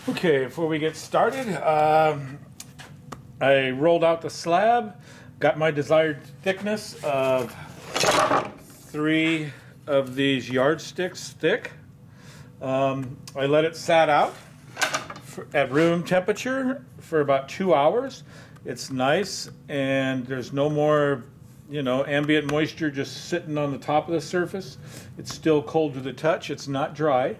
Okay, before we get started, I rolled out the slab, got my desired thickness of 3 of these yardsticks thick. I let it sat out at room temperature for about 2 hours. It's nice, and there's no more, ambient moisture just sitting on the top of the surface. It's still cold to the touch. It's not dry.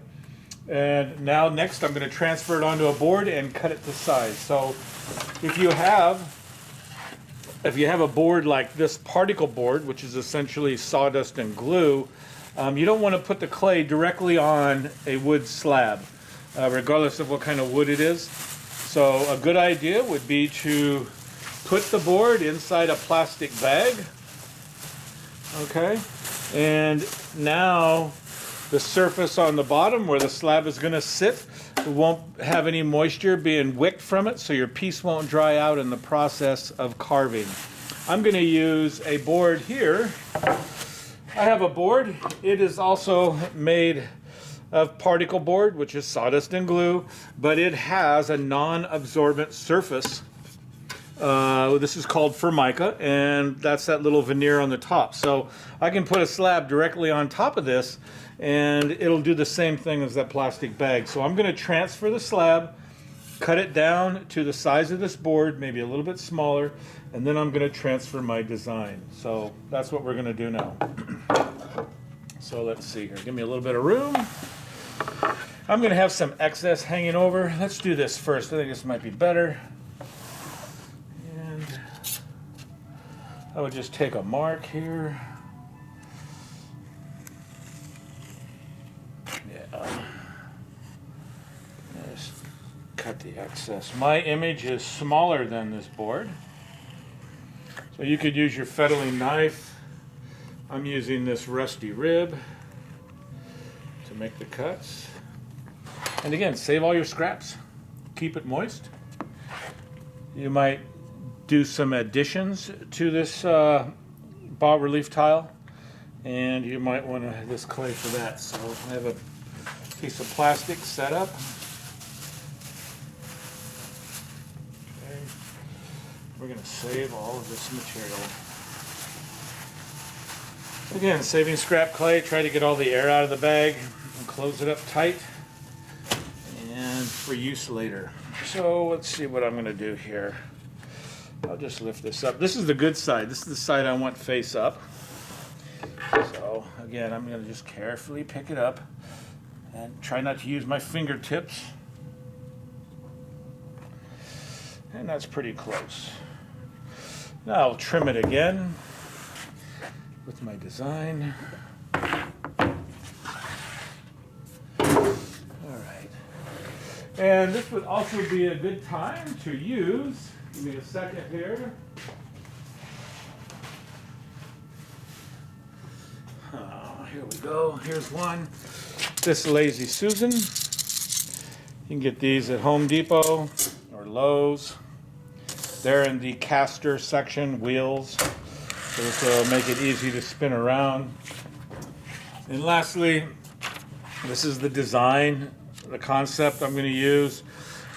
And now next I'm going to transfer it onto a board and cut it to size. So if you have a board like this particle board, which is essentially sawdust and glue, you don't want to put the clay directly on a wood slab, regardless of what kind of wood it is. So a good idea would be to put the board inside a plastic bag. Okay, and now the surface on the bottom where the slab is going to sit, it won't have any moisture being wicked from it, so your piece won't dry out in the process of carving. I'm going to use a board here. I have a board. It is also made of particle board, which is sawdust and glue, but it has a non-absorbent surface. This is called Formica, and that's that little veneer on the top. So I can put a slab directly on top of this, and it'll do the same thing as that plastic bag. So I'm going to transfer the slab, cut it down to the size of this board, maybe a little bit smaller, and then I'm going to transfer my design. So that's what we're going to do now. So let's see here. Give me a little bit of room. I'm going to have some excess hanging over. Let's do this first. I think this might be better. And I would just take a mark here. Just cut the excess. My image is smaller than this board, so you could use your fettling knife. I'm using this rusty rib to make the cuts. And again, save all your scraps. Keep it moist. You might do some additions to this Bas Relief tile, and you might want this clay for that. So I have a piece of plastic set up. Okay. We're going to save all of this material. Again, saving scrap clay, try to get all the air out of the bag and close it up tight and for use later. So let's see what I'm going to do here. I'll just lift this up. This is the good side. This is the side I want face up. So again, I'm going to just carefully pick it up and try not to use my fingertips. And that's pretty close. Now I'll trim it again with my design. All right. And this would also be a good time to use, give me a second here. Here we go. Here's one. This Lazy Susan. You can get these at Home Depot or Lowe's. They're in the caster section, wheels. So this will make it easy to spin around. And lastly, this is the design, the concept I'm going to use.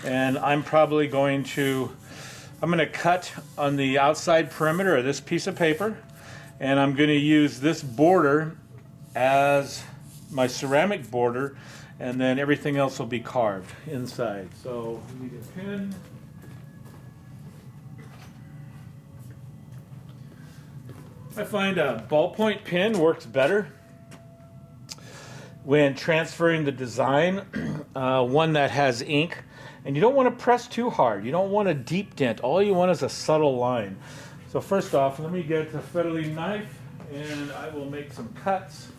And I'm going to cut on the outside perimeter of this piece of paper. And I'm going to use this border as my ceramic border, and then everything else will be carved inside. So we need a pin. I find a ballpoint pen works better when transferring the design, one that has ink. And you don't want to press too hard. You don't want a deep dent. All you want is a subtle line. So first off, let me get a fettling knife, and I will make some cuts.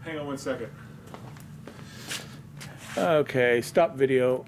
Hang on one second. Okay, stop video.